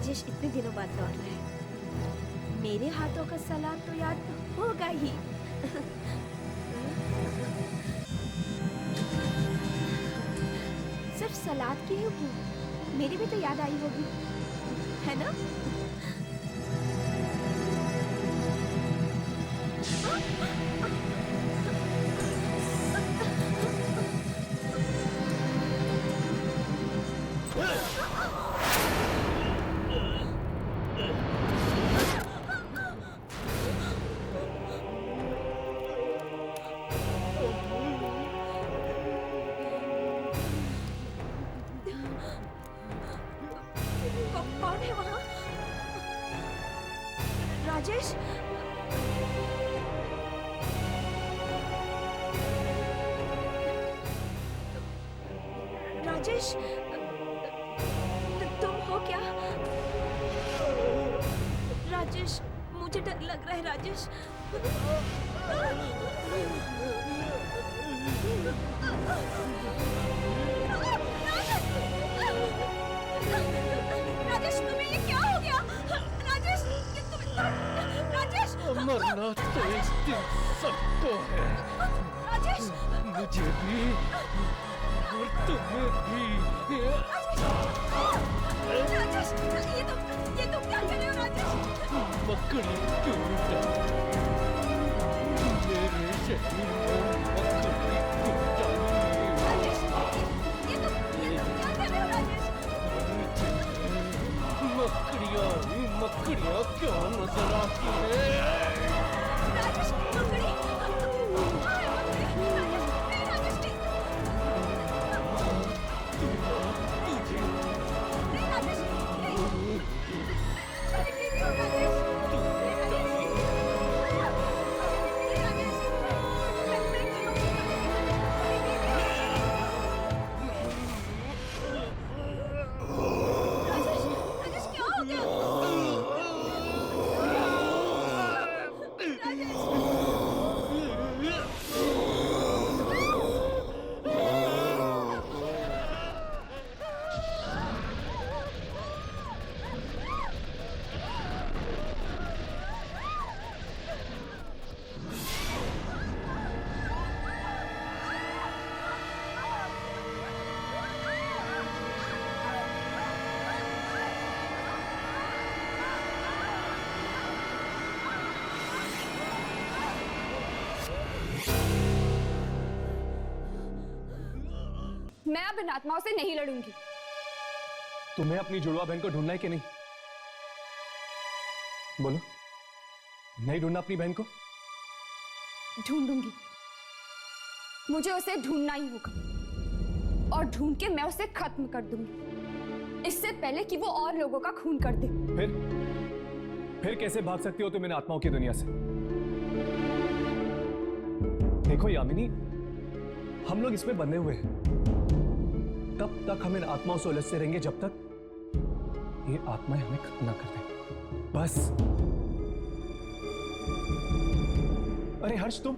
राजेश इतने दिनों बाद लौट रहे हैं, मेरे हाथों का सलाद तो याद होगा ही। सिर्फ सलाद की ही भूख, मेरी भी तो याद आई होगी, है ना? कौन है वहाँ? राजेश? राजेश, तुम हो क्या? राजेश, मुझे डर लग रहा है राजेश। राजेश, तुम्हें ये क्या हो गया? राजेश, राजेश! मरना तो एक दिन सबको है, राजेश! मुझे भी और तुम्हें भी। राजेश, ये तुम क्या कर रहे हो राजेश? मकड़ी टूटा, मेरे शरीर में मकड़ी टूटा। राजेश, ये तुम क्या कर रहे हो राजेश? मकड़ियाँ क्यों नजर आती है? राजेश, मकड़ी! कहाँ है मकड़ी? राजेश, नहीं राजेश, नहीं! नहीं राजेश, नहीं! अरे नहीं हो राजेश! नहीं राजेश! नहीं राजेश! मैं क्यों? राजेश, राजेश क्या हो गया? मैं अब इन आत्माओं से नहीं लड़ूंगी। तुम्हें अपनी जुड़वा बहन को ढूंढना है कि नहीं? बोलो, नहीं ढूंढना अपनी बहन को? ढूंढूंगी, मुझे उसे ढूंढना ही होगा और ढूंढ के मैं उसे खत्म कर दूंगी, इससे पहले कि वो और लोगों का खून कर दे। फिर कैसे भाग सकती हो तुम इन आत्माओं की दुनिया से? देखो यामिनी, हम लोग इसमें बंधे हुए हैं, तब तक हम इन आत्माओं से उलझते रहेंगे जब तक ये आत्माएं हमें खत्म ना कर दें। बस। अरे हर्ष, तुम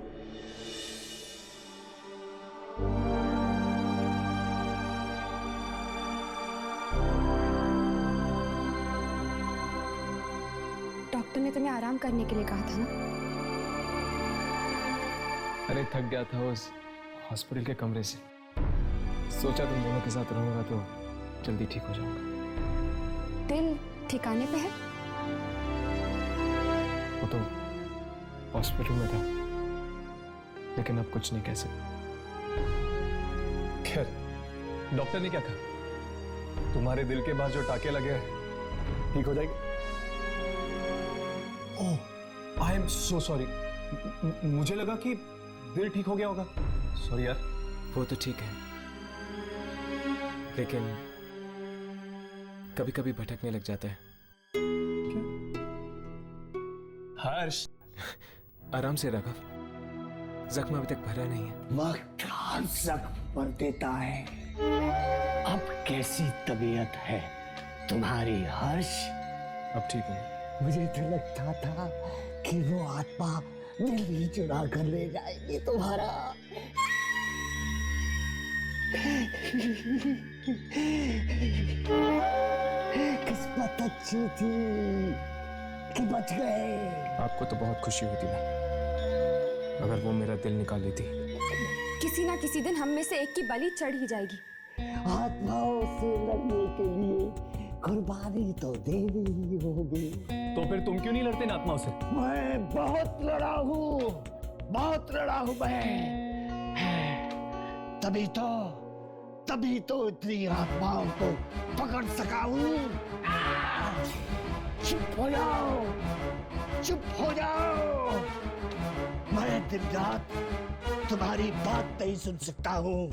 डॉक्टर ने तुम्हें आराम करने के लिए कहा था ना? अरे थक गया था उस हॉस्पिटल के कमरे से, सोचा तुम दोनों के साथ रहूंगा तो जल्दी ठीक हो जाऊंगा। दिल ठिकाने पे है? वो तो हॉस्पिटल में था, लेकिन अब कुछ नहीं कह सकते। खैर, डॉक्टर ने क्या कहा? तुम्हारे दिल के पास जो टाके लगे हैं ठीक हो जाएंगे। ओह, आई एम सो सॉरी। मुझे लगा कि दिल ठीक हो गया होगा। सॉरी यार। वो तो ठीक है, लेकिन कभी कभी भटकने लग जाता है। हर्ष, आराम से राघव, जख्म अभी तक भरा नहीं है। वक्त हर जख्म भर देता है। अब कैसी तबीयत है तुम्हारी हर्ष? अब ठीक है। मुझे तो लगता था कि वो आत्मा दिल ही चुरा कर ले जाएगी तुम्हारा। किस किस्मत अच्छी थी कि बच गए। आपको तो बहुत खुशी होती ना अगर वो मेरा दिल निकाल लेती। किसी ना किसी दिन हम में से एक की बलि चढ़ ही जाएगी। आत्माओं से लड़ने के लिए कुर्बानी तो देनी ही होगी। तो फिर तुम क्यों नहीं लड़ते इन आत्माओं से? मैं बहुत लड़ा हूँ मैं। तभी तो इतनी आत्माओं को पकड़ सका हूँ। चुप हो जाओ। मैं दिन रात तुम्हारी बात नहीं सुन सकता हूँ।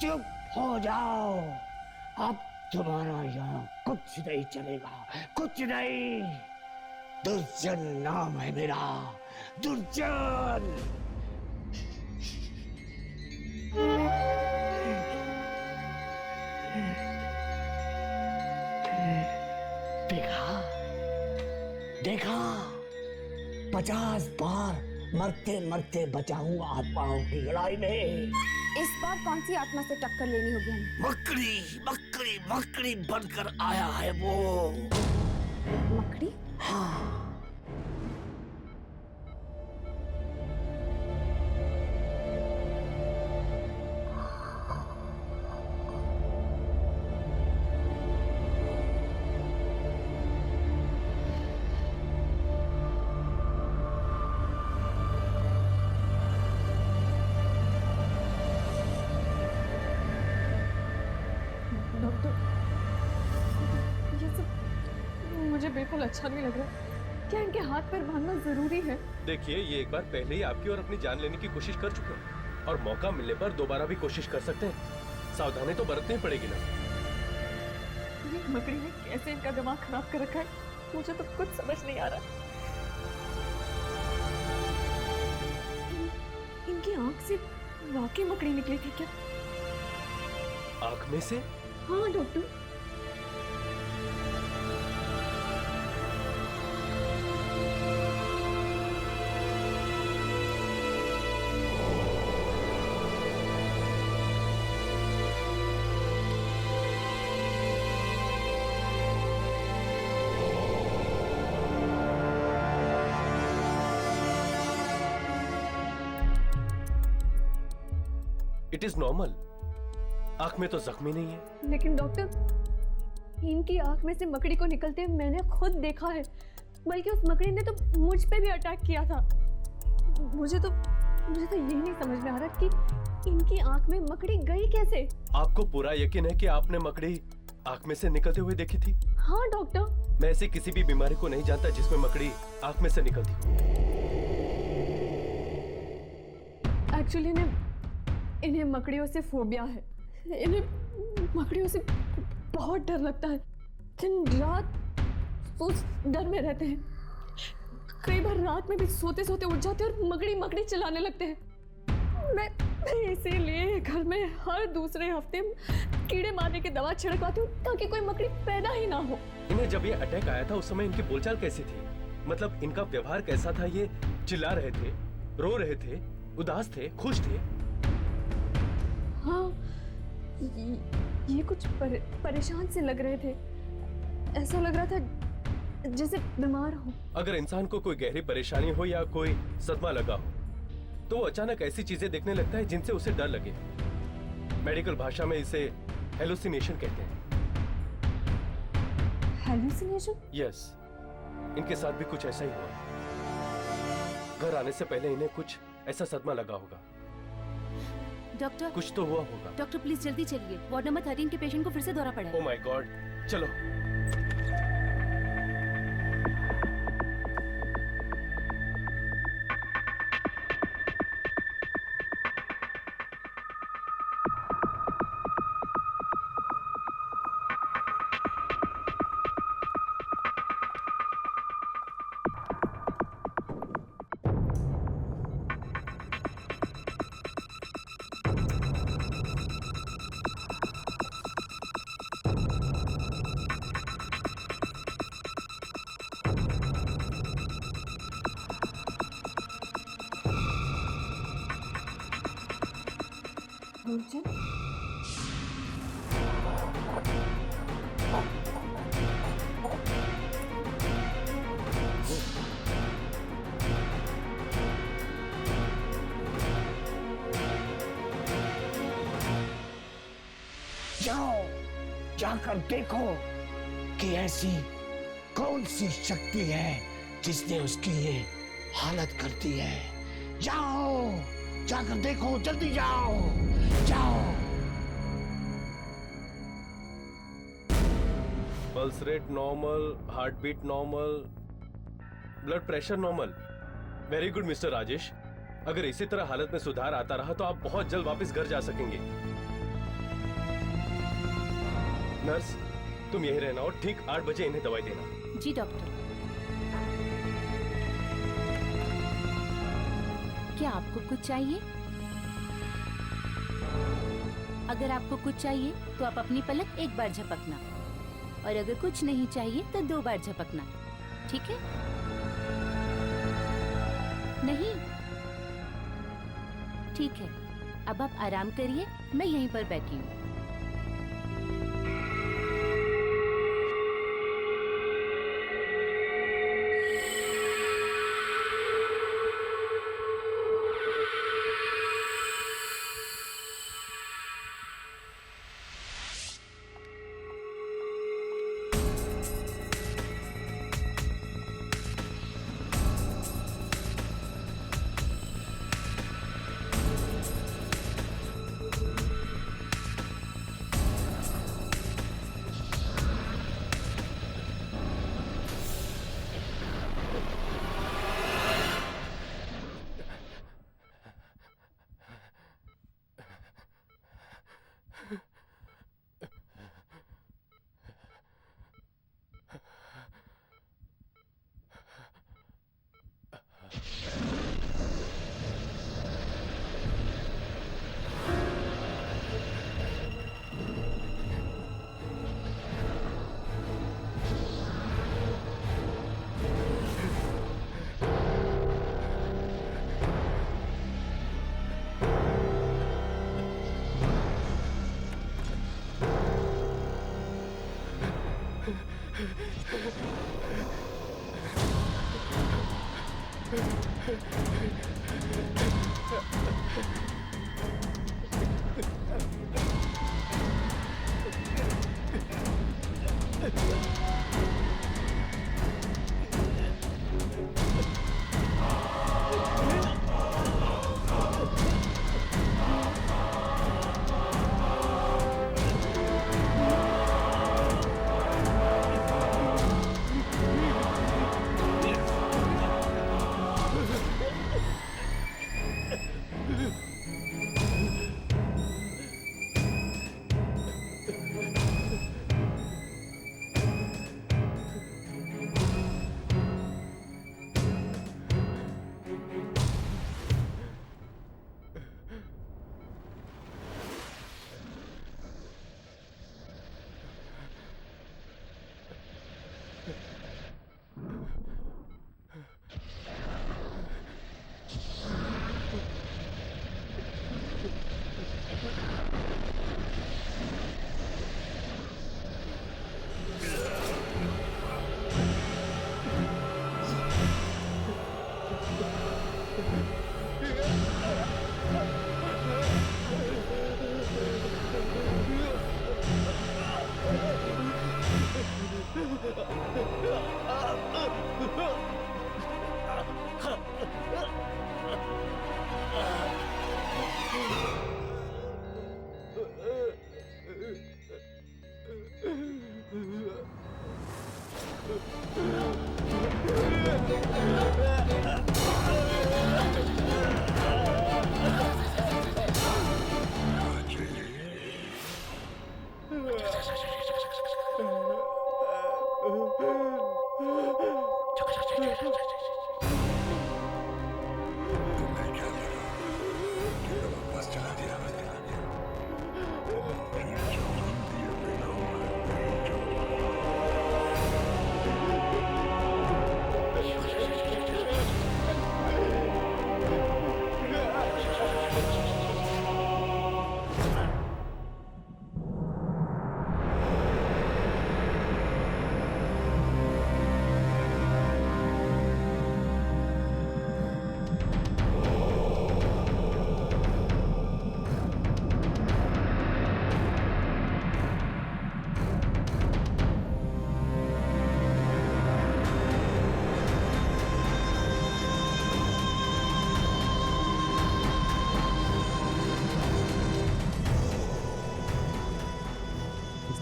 चुप हो जाओ। अब तुम्हारा यहाँ कुछ नहीं चलेगा, कुछ नहीं। दुर्जन नाम है मेरा, दुर्जन। देखा 50 बार मरते मरते बचा हूँ आत्माओं की लड़ाई में। इस बार कौन सी आत्मा से टक्कर लेनी होगी हमें? मकड़ी बनकर आया है वो। मकड़ी? हाँ। मुझे बिल्कुल अच्छा नहीं लग रहा। क्या इनके हाथ पैर बांधना जरूरी है? देखिए, ये एक बार पहले ही आपकी और अपनी जान लेने की कोशिश कर चुके हैं और मौका मिलने पर दोबारा भी कोशिश कर सकते हैं। सावधानी तो बरतनी पड़ेगी ना। ये मकड़ी ने कैसे इनका दिमाग खराब कर रखा है, मुझे तो कुछ समझ नहीं आ रहा। इनकी आंख से वाकई मकड़ी निकली थी क्या? आंख में से? हाँ डॉक्टर। It is normal. आंख में तो जख्मी नहीं है। लेकिन डॉक्टर, इनकी आंख में से मकड़ी को निकलते मैंने खुद देखा है, बल्कि उस मकड़ी ने तो मुझ पे भी अटैक किया था। मुझे तो यही नहीं समझ में आ रहा कि इनकी आंख में मकड़ी गई कैसे। आपको पूरा यकीन है कि आपने मकड़ी आंख में से निकलते हुए देखी थी? हाँ डॉक्टर। मैं ऐसी किसी भी बीमारी को नहीं जानता जिसमें मकड़ी आंख में से निकलती हो। एक्चुअली इन्हें मकड़ियों से फोबिया है। इन्हें मकड़ियों से बहुत डर लगता है। दिन रात उस डर में रहते हैं। कई बार रात में भी सोते सोते उठ जाते हैं और मकड़ी चिल्लाने लगते हैं। मैं इसीलिए घर में हर दूसरे हफ्ते कीड़े मारने की दवा छिड़कवाती हूँ ताकि कोई मकड़ी पैदा ही ना हो। इन्हें जब ये अटैक आया था उस समय इनकी बोलचाल कैसी थी? मतलब इनका व्यवहार कैसा था? ये चिल्ला रहे थे, रो रहे थे, उदास थे, खुश थे? हाँ, ये कुछ परेशान से लग रहे थे। ऐसा लग रहा था जैसे बीमार हो। अगर इंसान को कोई गहरी परेशानी हो या कोई सदमा लगा हो तो वो अचानक ऐसी चीजें देखने लगता है जिनसे उसे डर लगे। मेडिकल भाषा में इसे हेलुसिनेशन कहते हैं। हेलुसिनेशन? यस, इनके साथ भी कुछ ऐसा ही हुआ। घर आने से पहले इन्हें कुछ ऐसा सदमा लगा होगा। डॉक्टर, कुछ तो हुआ होगा। डॉक्टर प्लीज जल्दी चलिए। वार्ड नंबर 13 के पेशेंट को फिर से दौरा पड़ा है। ओह माय गॉड, चलो। दुर्जन? जाओ, जाकर देखो कि ऐसी कौन सी शक्ति है जिसने उसकी ये हालत कर दी है। जाओ, जाकर देखो, जल्दी जाओ, जाओ। Pulse rate normal, heart beat normal, blood pressure normal. Very good mister Rajesh. अगर इसी तरह हालत में सुधार आता रहा तो आप बहुत जल्द वापस घर जा सकेंगे। नर्स, तुम यहीं रहना और ठीक 8 बजे इन्हें दवाई देना। जी डॉक्टर। क्या आपको कुछ चाहिए? अगर आपको कुछ चाहिए तो आप अपनी पलक एक बार झपकना, और अगर कुछ नहीं चाहिए तो 2 बार झपकना, ठीक है? नहीं? ठीक है, अब आप आराम करिए, मैं यहीं पर बैठी हूँ।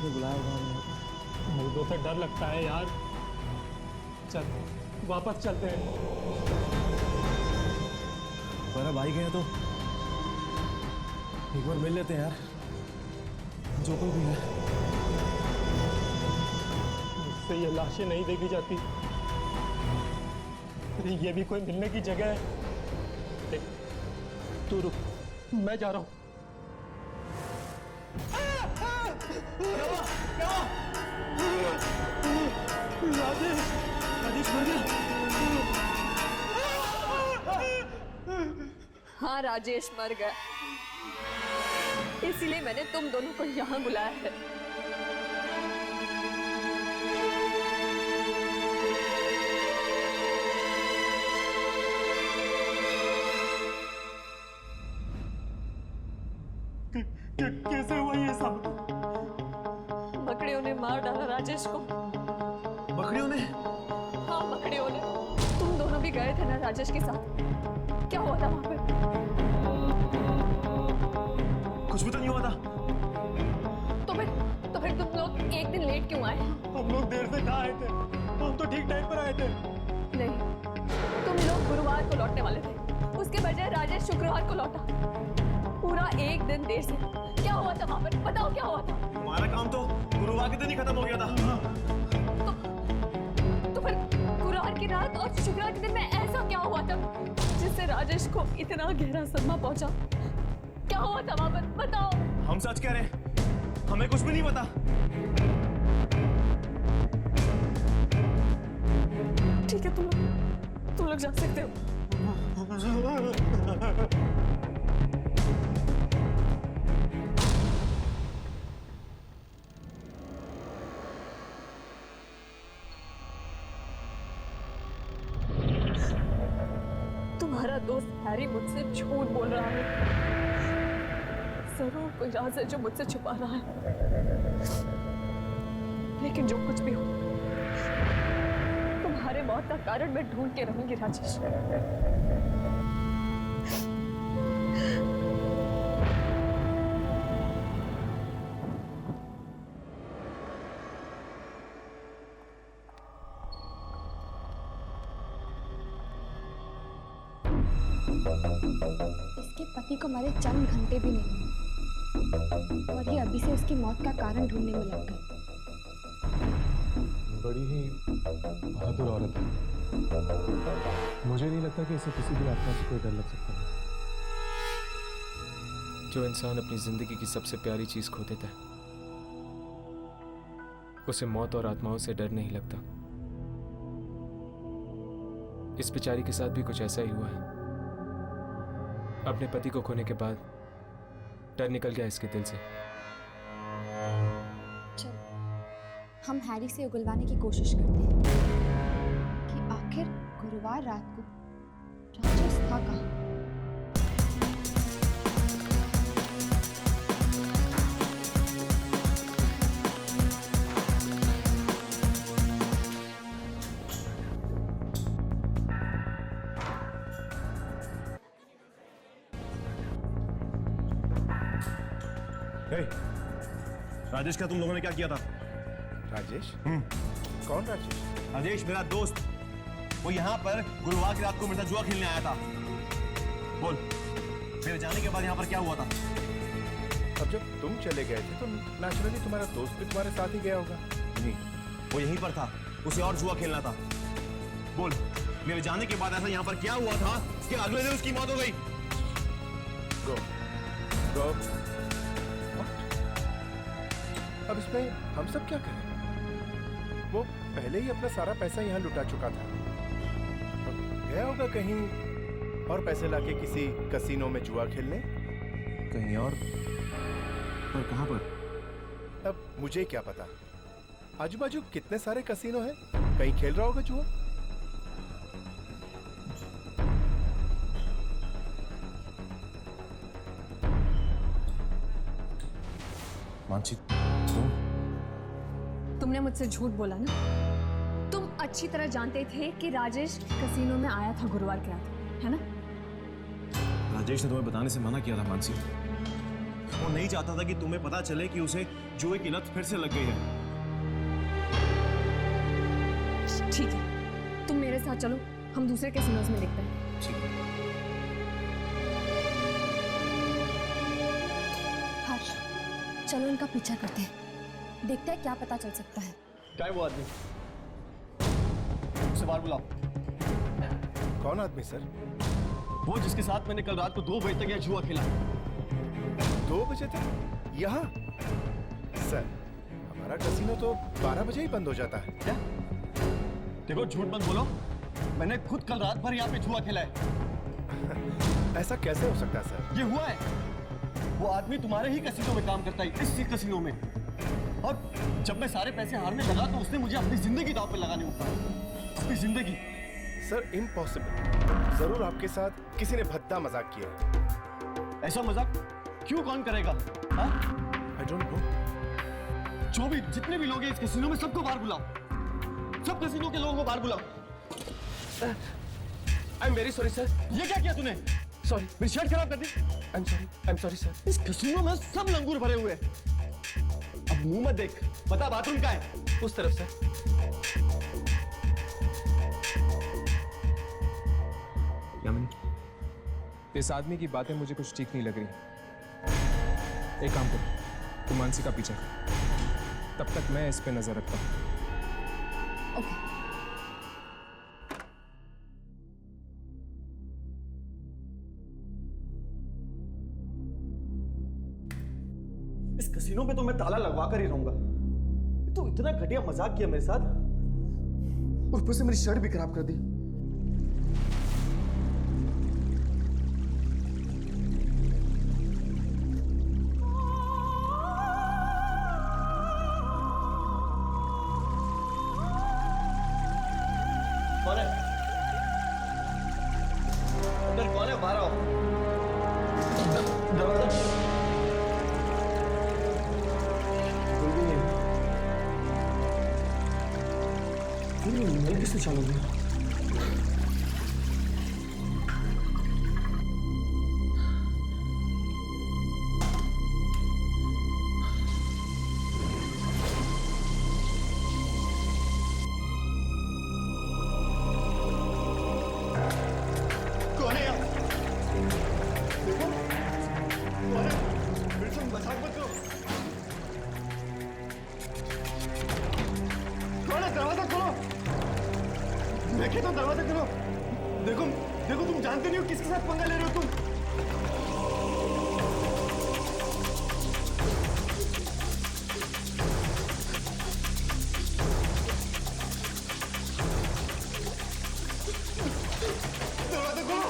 किसने बुलाया होगा हमें? मुझे तो डर लगता है यार। चल वापस चलते हैं। पर अब आई गए हैं तो एक बार मिल लेते हैं यार, जो कोई भी है। मुझसे ये लाशें नहीं देखी जाती। अरे ये भी कोई मिलने की जगह है? देख, तू रुक, मैं जा रहा हूं। राजेश, राजेश मर गया। हाँ, राजेश मर गया, इसीलिए मैंने तुम दोनों को यहाँ बुलाया है। कैसे हुआ ये सब? मकड़ियों ने मार डाला राजेश को। मकड़ियों ने? हाँ, मकड़ियों ने। तुम दोनों भी गए थे ना राजेश के साथ? क्या हुआ था वहां पे? कुछ भी तो नहीं हुआ था। तो फिर तुम लोग एक दिन लेट क्यों आए? हम लोग देर से कहाँ आए थे? हम तो ठीक टाइम पर आए थे। नहीं, तुम लोग गुरुवार को लौटने वाले थे, उसके बजाय राजेश शुक्रवार को लौटा, पूरा एक दिन देर से। क्या हुआ था वहां पर? बताओ क्या हुआ था? हमारा काम तो गुरुवार के दिन ही खत्म हो गया था। तो फिर गुरुवार की रात और शुक्रवार के दिन में ऐसा क्या हुआ था जिससे राजेश को इतना गहरा सदमा पहुंचा? क्या हुआ था वहां पर? बताओ। हम सच कह रहे हैं, हमें कुछ भी नहीं पता। ठीक है, तुम लोग जा सकते हो। तुम्हारा दोस्त हैरी मुझसे झूठ बोल रहा है। जरूर कोई राज है जो मुझसे छुपा रहा है। लेकिन जो कुछ भी हो, तुम्हारे मौत का कारण मैं ढूंढ के रहूंगी राजेश। इसके पति को मरे चंद घंटे भी नहीं हुए और ये अभी से उसकी मौत का कारण ढूंढने में लग गए। बड़ी ही बहादुर औरत है। मुझे नहीं लगता कि इसे किसी भी आत्मा से कोई डर लग सकता है। जो इंसान अपनी जिंदगी की सबसे प्यारी चीज खो देता है, उसे मौत और आत्माओं से डर नहीं लगता। इस बेचारी के साथ भी कुछ ऐसा ही हुआ है। अपने पति को खोने के बाद डर निकल गया इसके दिल से। चलो, हम हैरी से उगलवाने की कोशिश करते हैं कि आखिर गुरुवार रात को राजेश था कहाँ। राजेश, क्या तुम लोगों ने क्या किया था? राजेश? कौन राजेश? राजेश मेरा दोस्त, वो यहाँ पर गुरुवार की रात को मेरे साथ जुआ खेलने आया था। बोल, मेरे जाने के बाद यहाँ पर क्या हुआ था? अब जब तुम चले गए थे तो नेचुरली तुम्हारा दोस्त भी तुम्हारे साथ ही गया होगा। नहीं, वो यहीं पर था, उसे और जुआ खेलना था। बोल, मेरे जाने के बाद ऐसा यहाँ पर क्या हुआ था कि अगले दिन उसकी मौत हो गई? गो गो। अब इसमें हम सब क्या करें? वो पहले ही अपना सारा पैसा यहाँ लुटा चुका था। गया होगा कहीं और पैसे लाके किसी कसीनो में जुआ खेलने। कहीं और? पर कहाँ पर? अब मुझे क्या पता, आजू बाजू कितने सारे कसीनो हैं, कहीं खेल रहा होगा जुआ। मानसी, तुमने मुझसे झूठ बोला ना। तुम अच्छी तरह जानते थे कि राजेश कसीनो में आया था गुरुवार की रात, है ना? राजेश ने तुम्हें बताने से मना किया था मानसी। वो नहीं चाहता था कि तुम्हें पता चले कि उसे जुए की लत फिर से लग गई है। ठीक है, तुम मेरे साथ चलो, हम दूसरे कैसीनोज में देखते हैं। ठीक है। हर्ष, चलो इनका पीछा करते हैं, देखते हैं क्या पता चल सकता है। क्या है वो आदमी? उसे बाहर बुलाओ। कौन आदमी सर? वो जिसके साथ मैंने कल रात को 2 बजे तक यह जुआ खेला। 2 बजे तक यहाँ? सर, हमारा कैसीनो तो 12 बजे ही बंद हो जाता है। क्या? देखो, झूठ मत बोलो, मैंने खुद कल रात भर यहाँ पे जुआ खेला है। ऐसा कैसे हो सकता है सर? ये हुआ है। वो आदमी तुम्हारे ही कैसीनो में काम करता है, इसी कैसीनो में। और जब मैं सारे पैसे हारने लगा तो उसने मुझे अपनी जिंदगी दांव पे लगाने को कहा। अपनी जिंदगी। Sir, impossible. जरूर आपके साथ किसी ने भद्दा मजाक किया है। ऐसा मजाक क्यों कौन करेगा? हाँ? I don't know। जो भी जितने भी लोग हैं इस कैसीनो में, सबको बाहर बुलाओ। सब कैसीनो के लोगों को बाहर बुलाओ। I am very sorry sir. ये क्या किया तूने? सॉरी, मेरी शर्ट खराब कर दी। I am sorry sir. इस कैसीनो में सब लंगूर भरे हुए हैं। अब मुंह मत देख, बता बाथरूम कहाँ है? उस तरफ सर। यामिनी, इस आदमी की बातें मुझे कुछ ठीक नहीं लग रही। एक काम करो, तुम मानसी का पीछा करो, तब तक मैं इस पे नजर रखता हूँ। ओके। इस कैसीनो में तो मैं ताला लगवा कर ही रहूंगा। तो इतना घटिया मजाक किया मेरे साथ, और ऊपर से मेरी शर्ट भी खराब कर दी। कौन है? अंदर कौन है? बाहर आओ। दरवाजा मैं किससे चालू गया? कौन है यार? देखो, कौन है? बिल्कुल मजाक मत करो। कौन है? दरवाजा खोलो। देखे तो दरवाजा खोलो। देखो देखो, तुम जानते नहीं हो किसके साथ पंगा ले रहे हो तुम। दरवाजा खोलो।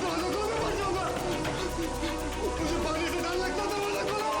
दरवाजा खोलो, मैं मर जाऊंगा। मुझे पानी से डर लगता है। दरवाजा खोलो।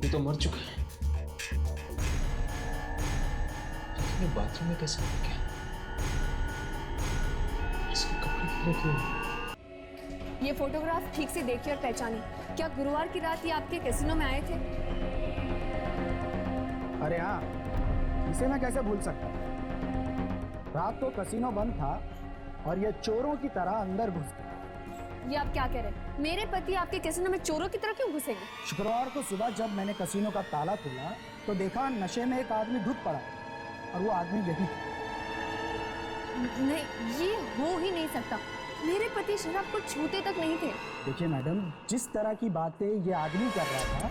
ये तो मर चुका है। लेकिन ये बाथरूम में कैसे आ गया? इसके कपड़े गीले क्यों? ये फोटोग्राफ ठीक से देखिए और पहचानिए। क्या गुरुवार की रात ये आपके कैसीनो में आए थे? अरे हाँ, इसे मैं कैसे भूल सकता। रात को कैसीनो बंद था और ये चोरों की तरह अंदर घुस गए। ये आप क्या कह रहे हैं? मेरे पति आपके कैसीनो में चोरों की तरह क्यों घुसेंगे? शुक्रवार को सुबह जब मैंने कैसीनो का ताला खोला तो देखा नशे में एक आदमी धुत पड़ा और वो आदमी यही था। नहीं, ये हो ही नहीं सकता। मेरे पति शराब को छूते तक नहीं थे। देखिए मैडम, जिस तरह की बातें ये आदमी कर रहा था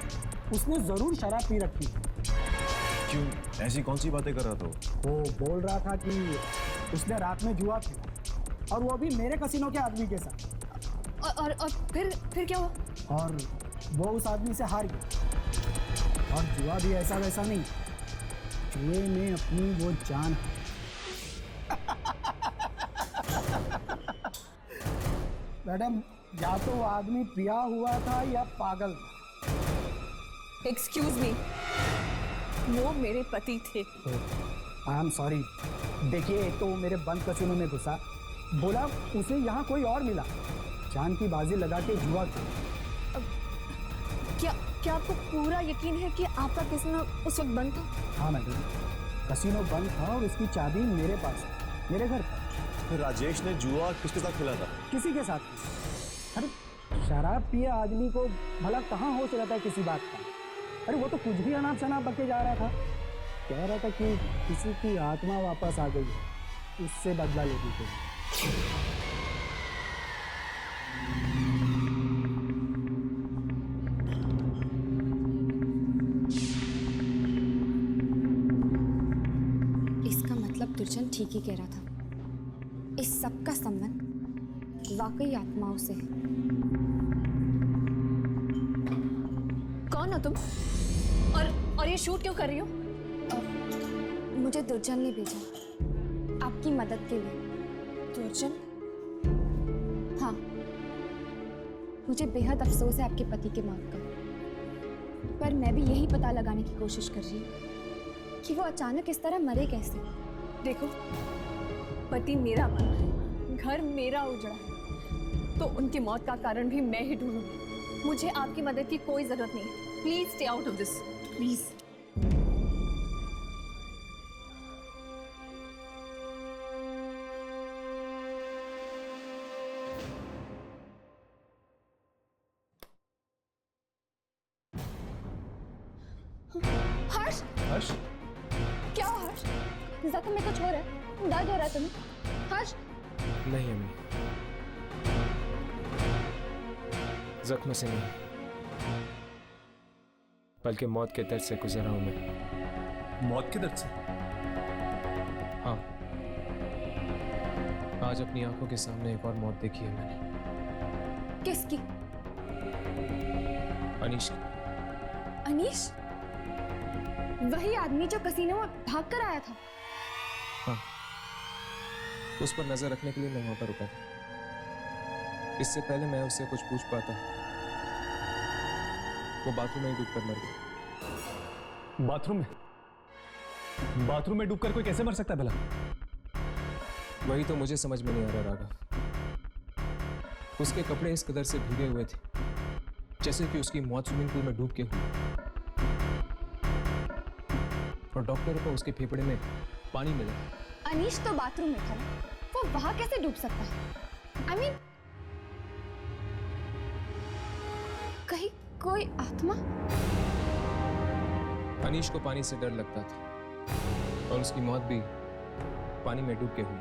उसने जरूर शराब पी रखी थी। क्यों, ऐसी कौन सी बातें कर रहा था? वो बोल रहा था कि उसने रात में जुआ खेला और वो भी मेरे कैसीनो के आदमी के साथ। और फिर क्या हुआ? और वो उस आदमी से हार गया। और जुआ भी ऐसा वैसा नहीं, जुए में अपनी वो जान। मैडम, या तो वो आदमी पिया हुआ था या पागल था। एक्सक्यूज मी, वो मेरे पति थे। आई एम सॉरी। देखिए, एक तो वो मेरे बंद कैसीनो में घुसा, बोला उसे यहाँ कोई और मिला, जान की बाजी लगा के जुआ खेला। क्या आपको पूरा यकीन है कि आपका कैसीनो उस वक्त बंद था? हाँ मैडम, कैसीनो बंद था और उसकी चाबी मेरे पास है, मेरे घर पर। फिर राजेश ने जुआ किसके साथ खेला था? किसी के साथ। अरे शराब पिए आदमी को भला कहाँ होश रहता है किसी बात का। अरे वो तो कुछ भी अनाप शनाप बके जा रहा था, कह रहा था कि किसी की आत्मा वापस आ गई है, उससे बदला लेगी कोई। इसका मतलब दुर्जन ठीक ही कह रहा था। इस सब का संबंध वाकई आत्माओं से है। कौन हो तुम? और ये शूट क्यों कर रही हो? मुझे दुर्जन ने भेजा आपकी मदद के लिए। दुर्जन? हाँ, मुझे बेहद अफसोस है आपके पति के मौत का, पर मैं भी यही पता लगाने की कोशिश कर रही हूँ कि वो अचानक इस तरह मरे कैसे। देखो, पति मेरा मरा है, घर मेरा उजड़ा है, तो उनकी मौत का कारण भी मैं ही ढूंढूंगी। मुझे आपकी मदद की कोई जरूरत नहीं है। Please stay out of this, please. Harsh, Harsh, क्या हुआ हर्ष? जख्म में कुछ हो रहा है? दर्द हो रहा है तुम्हें? हर्ष? नहीं अम्मी, जख्म से नहीं, बल्कि मौत के दर्द से गुजरा हूं मैं। मौत के दर्द से? हाँ, आज अपनी आंखों के सामने एक और मौत देखी है मैंने। किसकी? अनीश की। अनीश? वही आदमी जो कैसीनो में भागकर आया था? हाँ, उस पर नजर रखने के लिए मैं वहां पर रुका था। इससे पहले मैं उससे कुछ पूछ पाता, वो बाथरूम में ही डूबकर मर गई। बाथरूम में? बाथरूम में डूबकर कोई कैसे मर सकता है भला? वही तो मुझे समझ में नहीं आ रहा राघव। उसके कपड़े इस कदर से भीगे हुए थे जैसे कि उसकी मौत स्विमिंग पूल में डूब के हुई, और डॉक्टर को उसके फेफड़े में पानी मिला। अनीश तो बाथरूम में था, वो वहां कैसे डूब सकता है? I mean, कहीं कोई आत्मा? अनीश को पानी से डर लगता था और उसकी मौत भी पानी में डूब के हुई।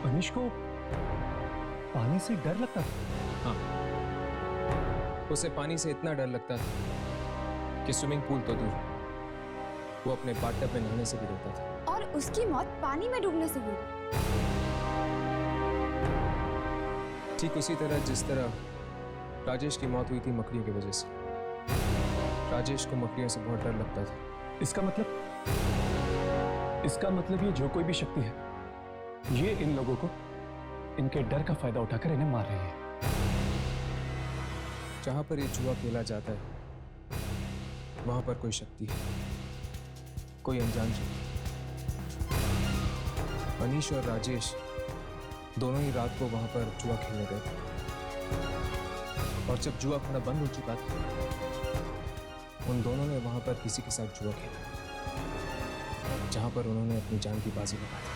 अनीश को पानी से डर लगता था? हाँ, उसे पानी से इतना डर लगता था कि स्विमिंग पूल तो दूर, वो अपने बाथटब में नहाने से भी डरता था। और उसकी मौत पानी में डूबने से हुई? ठीक उसी तरह जिस तरह राजेश की मौत हुई थी मकड़ियों की वजह से। राजेश को मकड़ियों से बहुत डर लगता था। इसका मतलब ये जो कोई भी शक्ति है, ये इन लोगों को इनके डर का फायदा उठाकर इन्हें मार रही है। जहां पर ये जुआ खेला जाता है वहां पर कोई शक्ति है, कोई अनजान शक्ति। अनीश और राजेश दोनों ही रात को वहां पर जुआ खेलने गए थे, और जब जुआ खाना बंद हो चुका था उन दोनों ने वहां पर किसी के साथ जुआ खेला जहां पर उन्होंने अपनी जान की बाजी लगा दी।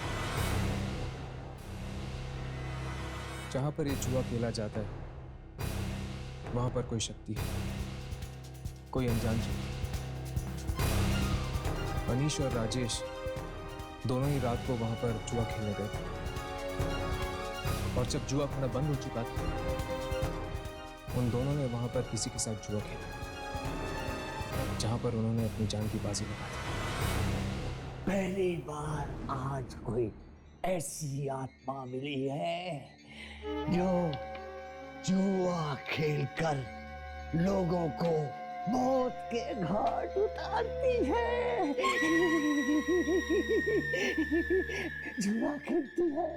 जहां पर ये जुआ खेला जाता है वहां पर कोई शक्ति है, कोई अनजान शक्ति। अनीश और राजेश दोनों ही रात को वहां पर जुआ खेलने गए थे और जब जुआ खाना बंद हो चुका था उन दोनों ने वहां पर किसी के साथ जुआ खेला जहां पर उन्होंने अपनी जान की बाजी लगा दी। पहली बार आज कोई ऐसी आत्मा मिली है जो जुआ खेलकर लोगों को मौत के घाट उतारती है। जुआ खेलती है।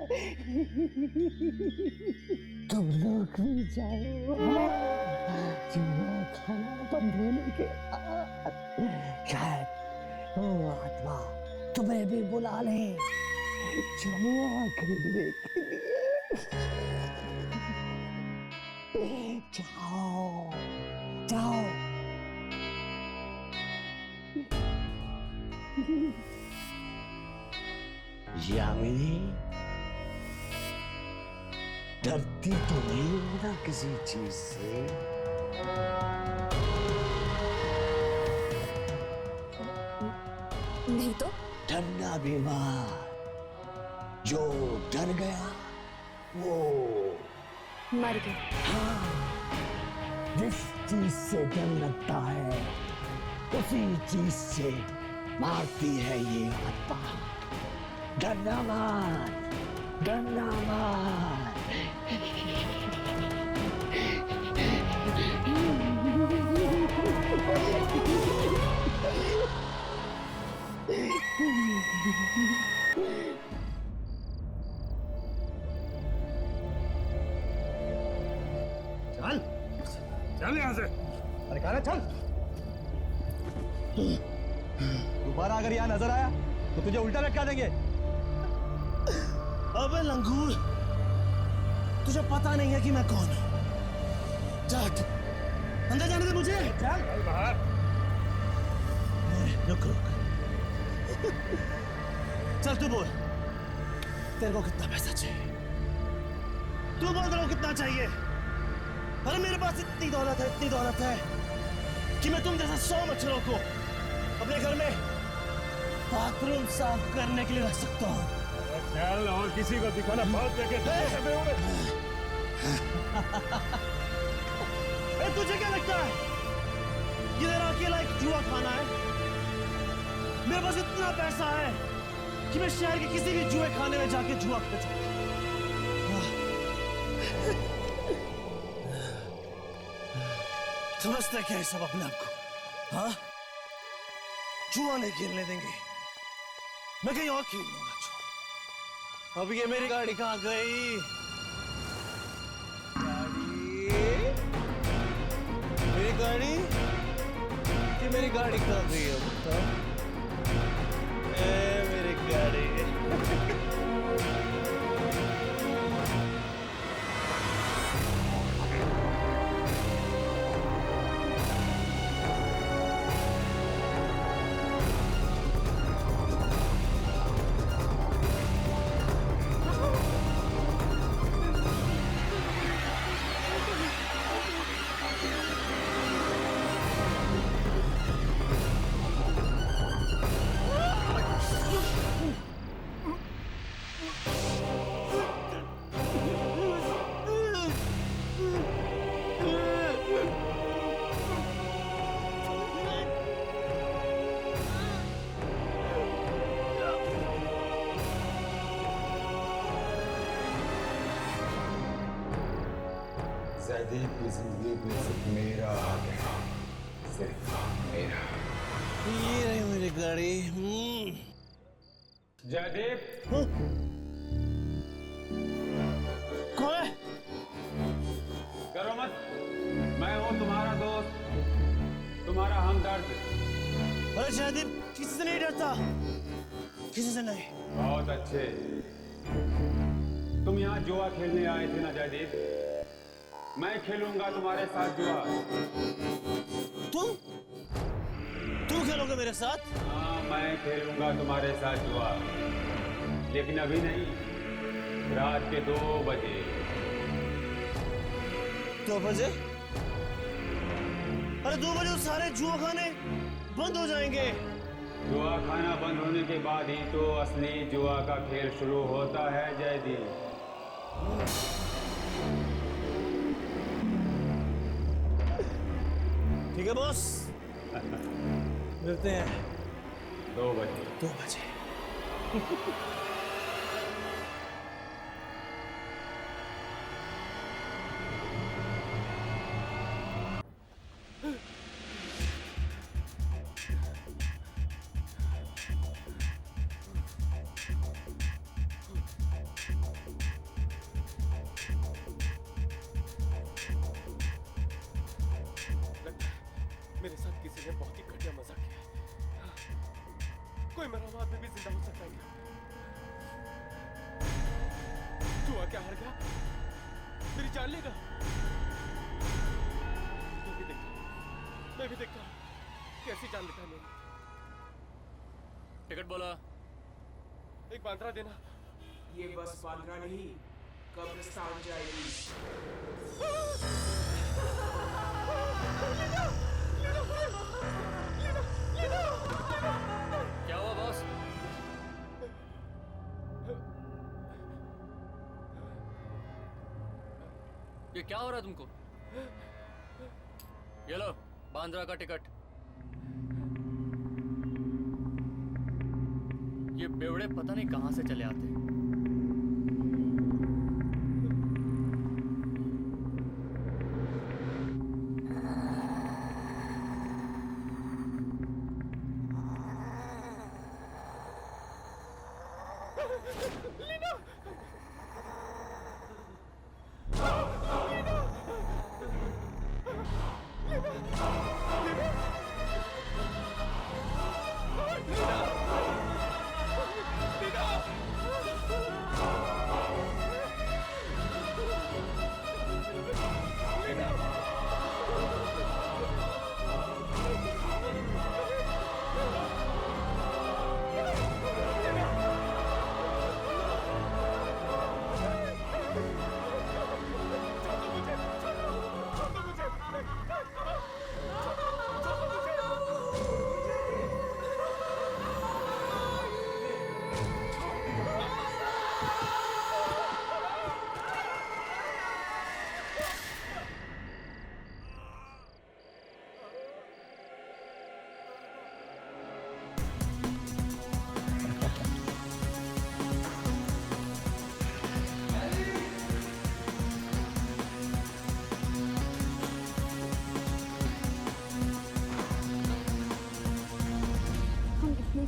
तुम लोग भी जाओ जुआ खाना बंद होने के बाद शायद वो आत्मा तुम्हें भी बुला ले जुआ खेलने के लिए। जाओ जाओ। यामिनी, डरती तो नहीं हो ना किसी चीज से? नहीं तो डरना बीमार, जो डर गया वो मर गया। हाँ, जिस चीज से डर लगता है उसी चीज से मारती है ये आत्मा। डरना मत, डरना मत। चल चल यहाँ से। अरे कहा चल। दोबारा अगर यहाँ नजर आया तो तुझे उल्टा लटका देंगे। अबे लंगूर, तुझे पता नहीं है कि मैं कौन हूँ। जा अंदर जाने दे मुझे। चल बाहर। रुक रुक। चल तू बोल, तेरे को कितना पैसा चाहिए? तू बोल तेरे को कितना चाहिए? अरे मेरे पास इतनी दौलत है कि मैं तुम जैसा 100 मच्छरों को अपने घर में बाथरूम साफ करने के लिए रख सकता हूँ। ख्याल और किसी को दिखाना बहुत देखे। तुझे क्या लगता है ये मेरा अकेला एक जुआ खाना है? मेरे पास इतना पैसा है कि मैं शहर के किसी भी जुए खाने में जाके जुआ खेल सकता हूँ। समझते क्या है सब अपने आप को? हाँ, जुआ नहीं खेलने देंगे, मैं कहीं और खेल लूंगा जुआ। अब ये मेरी गाड़ी कहाँ गई? मेरी गाड़ी कि मेरी गाड़ी कहाँ गई है? बताओ। मेरी गाड़ी जयदीप की जिंदगी में सिर्फ मेरा हक है, सिर्फ मेरा। ये रही मेरी गाड़ी। जयदीप, कौन है? करो मत, मैं हूँ तुम्हारा दोस्त, तुम्हारा हमदर्द। अरे जयदीप, किसी से नहीं डरता, किसी से नहीं। बहुत अच्छे। तुम यहाँ जुआ खेलने आए थे ना जयदीप? मैं खेलूंगा तुम्हारे साथ जुआ। तुम खेलोगे मेरे साथ? हाँ, मैं खेलूंगा तुम्हारे साथ जुआ, लेकिन अभी नहीं, रात के 2 बजे। 2 बजे? अरे 2 बजे तो सारे जुआ खाने बंद हो जाएंगे। जुआ खाना बंद होने के बाद ही तो असली जुआ का खेल शुरू होता है जयदीप। ठीक है बॉस, मिलते हैं 2 बजे। 2 बजे। मेरे साथ किसी ने बहुत ही घटिया मजाक किया है। कोई मेरा आदमी भी जिंदा हो सकता है क्या? जुआ क्या हार गया? मेरी जान लेगा? मैं भी देखता हूँ कैसी जान लेता है मेरी। टिकट बोला। एक बांद्रा देना। ये बस बांद्रा नहीं, कब्रिस्तान जाएगी। क्या हुआ बॉस? ये क्या हो रहा है तुमको? ये लो बांद्रा का टिकट। ये बेवड़े पता नहीं कहां से चले आते हैं।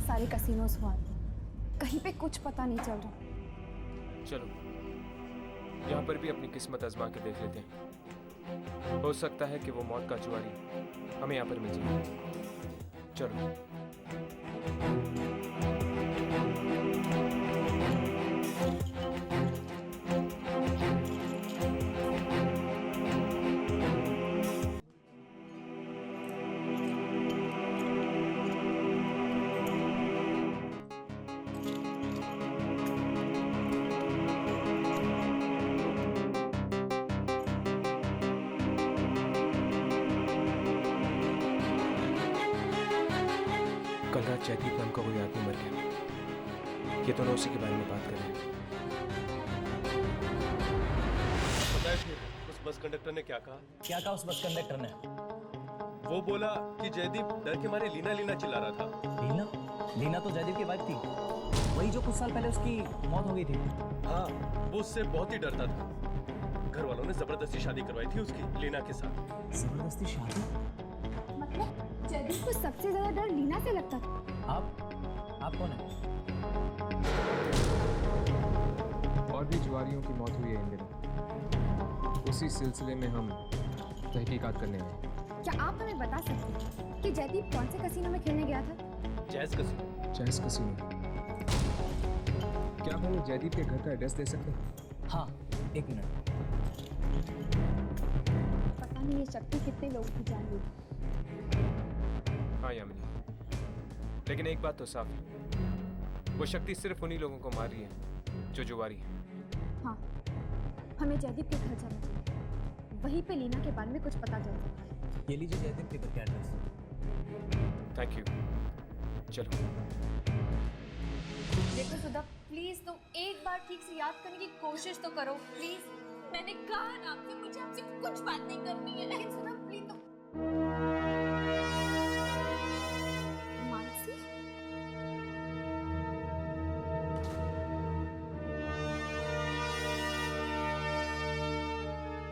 सारे कसिनोस हुआ कहीं पे कुछ पता नहीं चल रहा। चलो यहाँ पर भी अपनी किस्मत आजमा के देख लेते हैं। हो सकता है कि वो मौत का जुआरी हमें यहाँ पर मिल जाए। चलो। कल रात जयदीप नाम का कोई आदमी मर गया। ये दोनों उसी के बारे में बात कर रहे हैं। पता है फिर उस बस कंडक्टर ने क्या कहा? क्या कहा उस बस कंडक्टर ने? वो बोला कि जयदीप डर के मारे लीना लीना चिल्ला रहा था। लीना? लीना तो जयदीप की वाइफ थी, वही जो कुछ साल पहले उसकी मौत हो गई थी। हाँ, वो उससे बहुत ही डरता था। घर वालों ने जबरदस्ती शादी करवाई थी उसकी लीना के साथ। जबरदस्ती शादी? मतलब जयदीप को सबसे ज्यादा डर लीना से लगता था। आप कौन है? और भी जुआरियों की मौत हुई है इन दिनों। उसी सिलसिले में हम तहकीकात करने आए। क्या आप हमें बता सकते हैं कि जयदीप कौन से कसिनो में खेलने गया था? Jazz casino. Jazz casino. क्या हमें जयदीप के घर का एड्रेस दे सकते हैं? हाँ, 1 मिनट। पता नहीं ये शक्ति कितने लोगों की जान ली। हाँ यामिनी, लेकिन एक बात तो साफ है, वो शक्ति सिर्फ उन्हीं लोगों को मार रही है जो जुआरी है। हाँ, हमें जयदीप के घर जाना चाहिए। वहीं पे लीना के बारे में कुछ पता चल सकता है। ये लीजिए जयदीप के घर का एड्रेस। Thank you. चलो। देखो सुधा, प्लीज तुम एक बार ठीक से याद करने की कोशिश तो करो प्लीज। मैंने कहा ना आपसे, मुझे आपसे कुछ बात नहीं करनी है। सुधा प्लीज तुम। मानसी,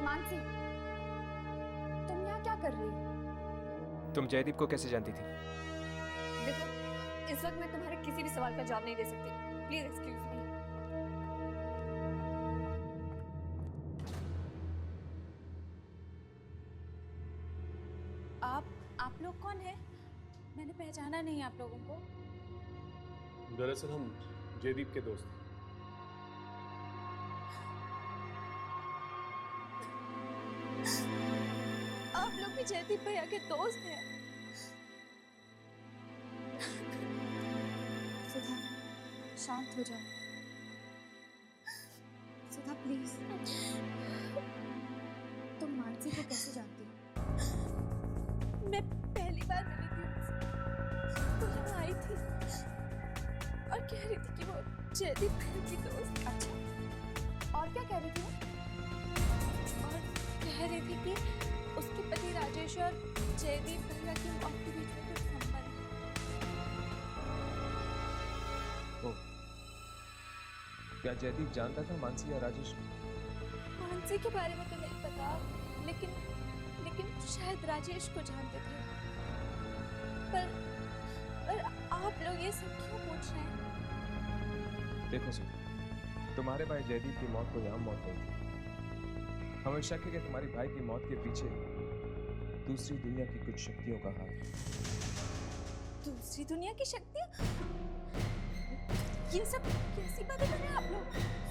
मानसी, तुम यहाँ क्या कर रही हो? तुम जयदीप को कैसे जानती थी? देखो, इस वक्त मैं तुम्हारे किसी भी सवाल का जवाब नहीं दे सकती। Please excuse me. आप लोग कौन हैं? मैंने पहचाना नहीं आप लोगों को। दरअसल हम जयदीप के दोस्त हैं। आप लोग भी जयदीप भैया के दोस्त हैं? सुधा, शांत हो जाओ। सुधा प्लीज। तुम मानसी को कैसे जानती हो? मैं पहली बार मिली थी उनसे, तो यहाँ आई थी और कह रही थी कि वो जयदीप भैया की दोस्त। अच्छा, और क्या कह रही थी वो? और कह रही थी कि उसके पति राजेश और जयदीप भैया की मौत के बीच में कुछ संबंध है। क्या जयदीप जानता था मानसी या राजेश को? मानसी के बारे में तो नहीं पता, लेकिन शायद राजेश को जानते थे। पर आप लोग ये सब क्यों पूछ रहे हैं? देखो सुधा, तुम्हारे भाई जयदीप की मौत कोई आम मौत नहीं थी। हमें शक है कि तुम्हारे भाई की मौत के पीछे दूसरी दुनिया की कुछ शक्तियों का हाथ है। दूसरी दुनिया की शक्तियाँ? ये सब कैसी बातें कर रहे हैं आप लोग?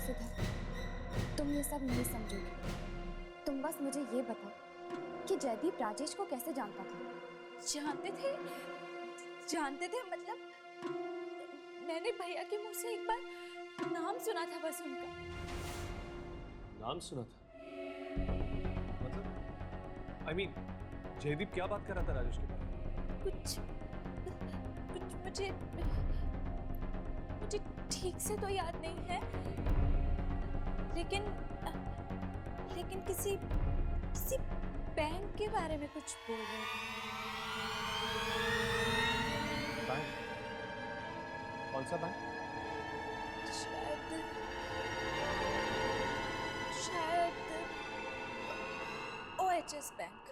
सुधा, तुम ये सब नहीं समझोगे। तुम बस मुझे ये बताओ कि जयदीप राजेश को कैसे जानता था? जानते थे मतलब मैंने भैया के मुंह से एक बार नाम सुना था, बस उनका नाम सुना था? मतलब I mean, जयदीप क्या बात कर रहा था राजेश के बारे में? कुछ मुझे ठीक से तो याद नहीं है, लेकिन किसी बैंक के बारे में कुछ बोल रहे थे। बैंक? कौन सा बैंक? शायद OHS bank.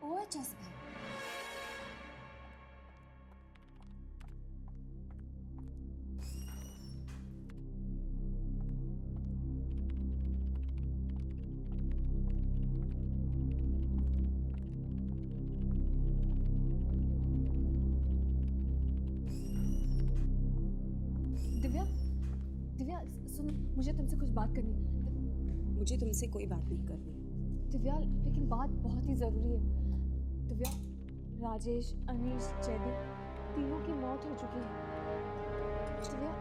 OHS bank? Divya सुन, मुझे तुमसे कुछ बात करनी है। मुझे तुमसे कोई बात नहीं करनी। दिव्या, लेकिन बात बहुत ही ज़रूरी है। दिव्या, राजेश, अनीश, जयदीप तीनों की मौत हो चुकी है। दिव्या,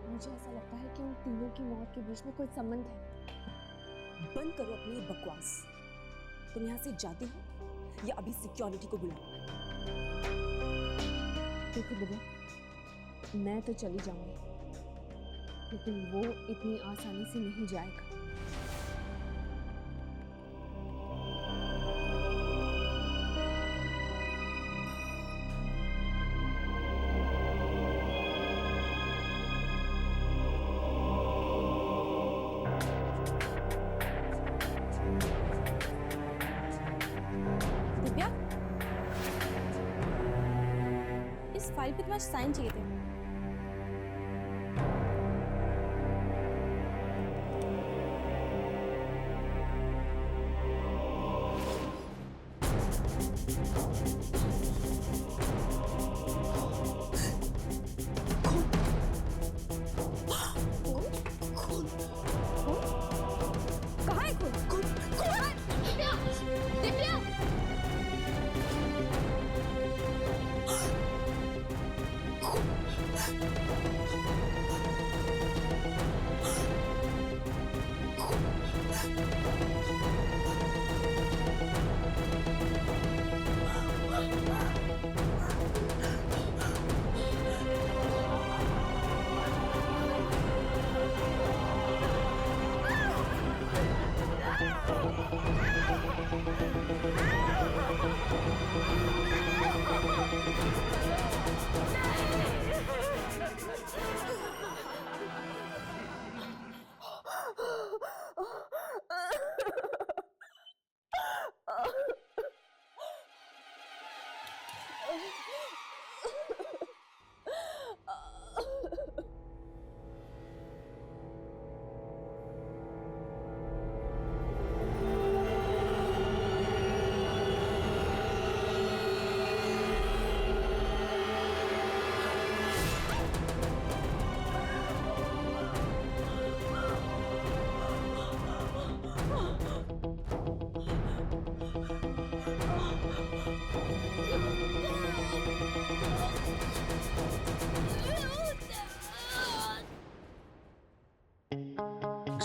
मुझे ऐसा लगता है कि उन तीनों की मौत के बीच में कोई संबंध है। बंद करो अपनी ये बकवास। तुम यहाँ से जाती हो या अभी सिक्योरिटी को बुलाओ? देखो दिव्या, मैं तो चली जाऊंगी, लेकिन वो इतनी आसानी से नहीं जाएगा। दिव्या, इस फाइल पे तुम्हारे साइन चाहिए थे। कहाँ है खून? Divya! Divya!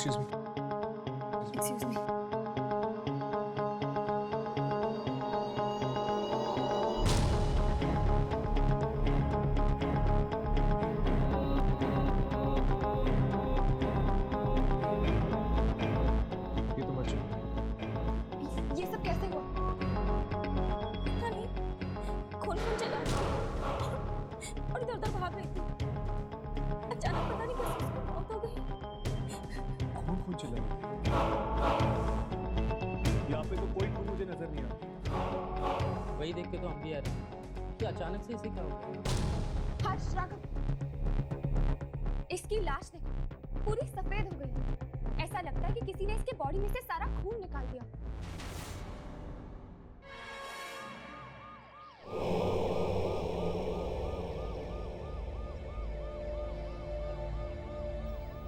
Excuse me. Excuse me. ये तो मत छू। ये सब कैसे हुआ? पता नहीं, खून खून चला और इधर उधर भाग रही थी। अचानक पता नहीं कैसे उसको मौत हो गई। खून खून चला यहाँ पे तो कोई खून मुझे नजर नहीं आता। वही देख के तो हम भी आ रहे हैं कि अचानक से इसे क्या हो गया। हर्ष, राघव, इसकी लाश देखो, पूरी सफेद हो गई है। ऐसा लगता है कि किसी ने इसके बॉडी में से सारा खून निकाल दिया।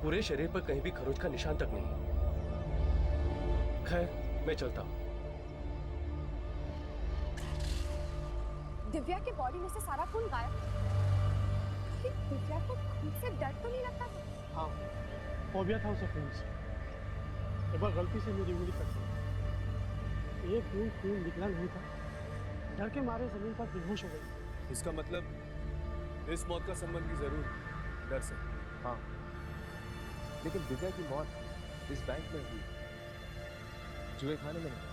पूरे शरीर पर कहीं भी खरोच का निशान तक नहीं। खैर, मैं चलता हूँ। दिव्या के बॉडी में से सारा खून गायब। कहीं दिव्या को खून से डर तो नहीं लगता? हाँ, फोबिया था उसे खून से। एक बार गलती से मेरी उंगली कट गई। एक बूंद खून निकला नहीं था। डर के मारे जमीन पर बेहोश हो गई। इसका मतलब इस मौत का संबंध भी जरूर डर से। हाँ, लेकिन दिव्या की मौत इस बैंक में हुई, जुए खाने में नहीं।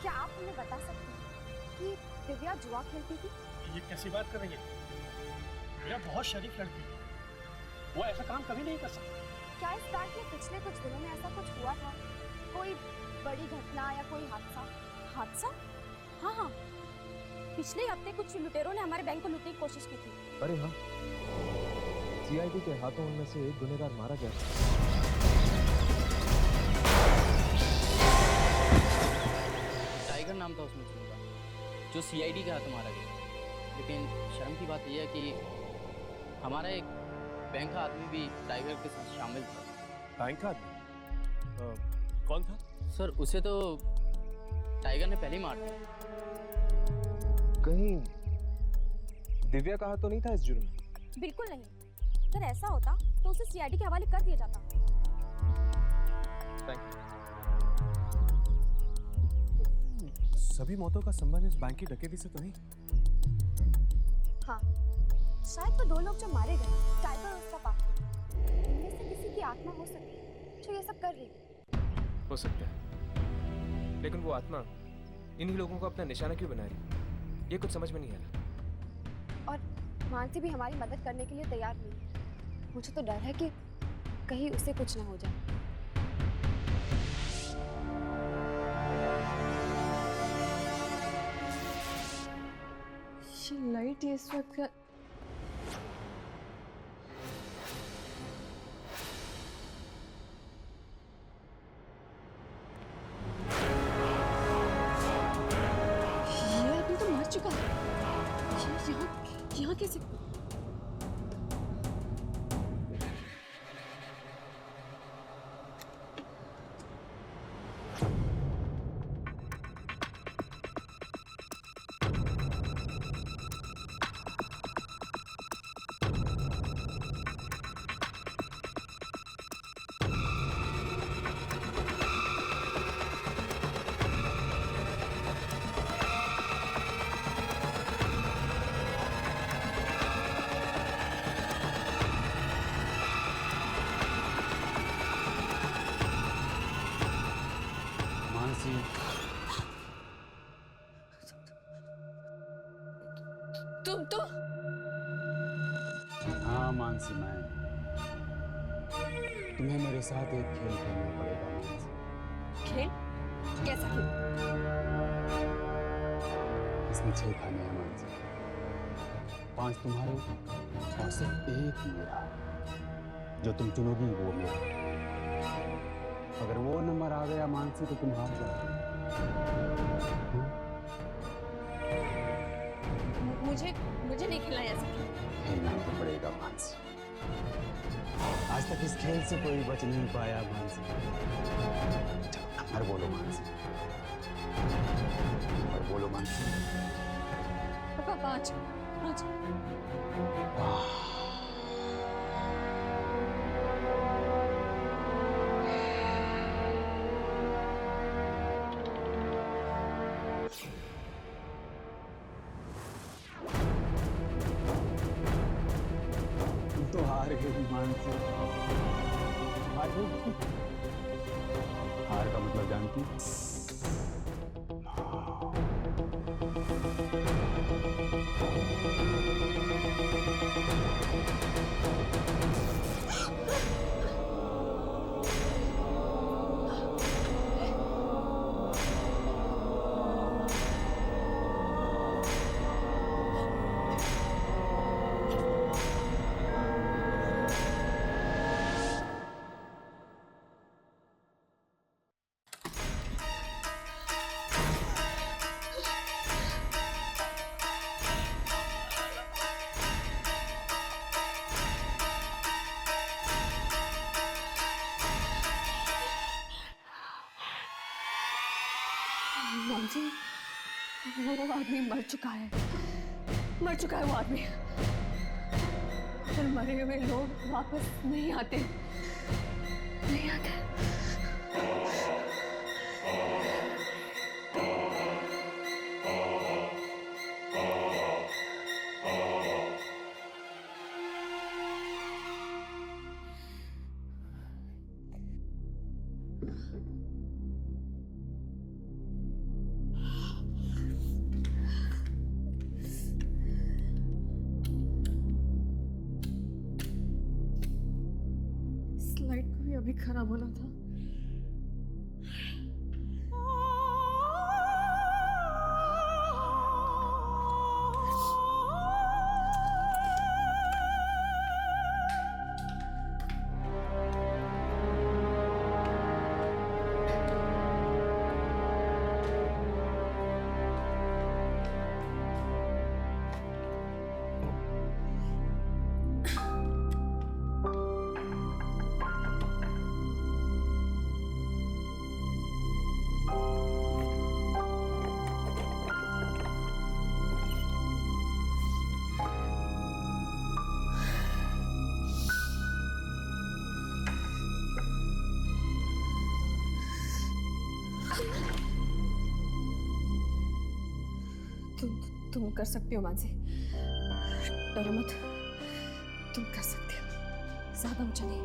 क्या आप हमें बता सकते हैं कि दिव्या जुआ खेलती थी? ये कैसी बात कर रही है? दिव्या बहुत शरीफ लड़की है। वो ऐसा काम कभी नहीं कर सकती। क्या इस बैंक में पिछले कुछ दिनों में ऐसा कुछ हुआ था? कोई बड़ी घटना या कोई हादसा? हादसा? हाँ हाँ, पिछले हफ्ते कुछ लुटेरों ने हमारे बैंक को लूटने की कोशिश की थी। अरे हाँ, सीआईडी के हाथों उनमें से एक गुनहगार मारा गया। टाइगर नाम था उसमें चुनूंगा, जो सीआईडी के हाथों मारा गया। लेकिन शर्म की बात यह है कि हमारा एक बैंक का आदमी भी टाइगर के साथ शामिल था। बैंक का आदमी? कौन था? सर, उसे तो टाइगर ने पहले ही मार दिया। कहीं दिव्या का हाथ तो नहीं था इस जुर्म में? बिल्कुल नहीं। अगर ऐसा होता तो उसे सीआईडी के हवाले कर दिया जाता। Thank you. सभी मौतों का संबंध इस बैंक की डकैती से तो नहीं? हाँ, शायद वो दो लोग जो मारे गए, टाइगर और उसका पार्टनर, इनमें से किसी की आत्मा हो सकती जो ये सब कर रही है। हो सकता है, लेकिन वो आत्मा इन्हीं लोगों को अपना निशाना क्यों बना रही? ये कुछ समझ में नहीं आ रहा। और मानसी भी हमारी मदद करने के लिए तैयार नहीं है। मुझे तो डर है कि कहीं उसे कुछ ना हो जाए। ये लाइट ये इस वक्त का ये आदमी तो मर चुका है। यहाँ कैसे? तुम तो? हाँ मानसी, मैं तुम्हें मेरे साथ एक खेल खेलना पड़ेगा मानसी। खेल? कैसा खेल? इसमें 6 खाने हैं मानसी, 5 तुम्हारे और सिर्फ एक मेरा। जो तुम चुनोगी वो मेरा। अगर वो नंबर आ गया मानसी तो तुम हार जाओ। मुझे नहीं खेलना ऐसा खेल। खेलना तो पड़ेगा मानसी। आज तक इस खेल से कोई बच नहीं पाया मानसी। चलो नंबर बोलो मानसी, नंबर बोलो मानसी। पापा 5। मानसी, हार का मतलब जानती हो? मॉम जी, वो आदमी मर चुका है वो आदमी। फिर मरे हुए लोग वापस नहीं आते। स्लाइड को भी अभी खराब होना था। तुम कर सकती हो मानसी, डरो मत, तुम कर सकती हो, ज्यादा ऊंचा नहीं।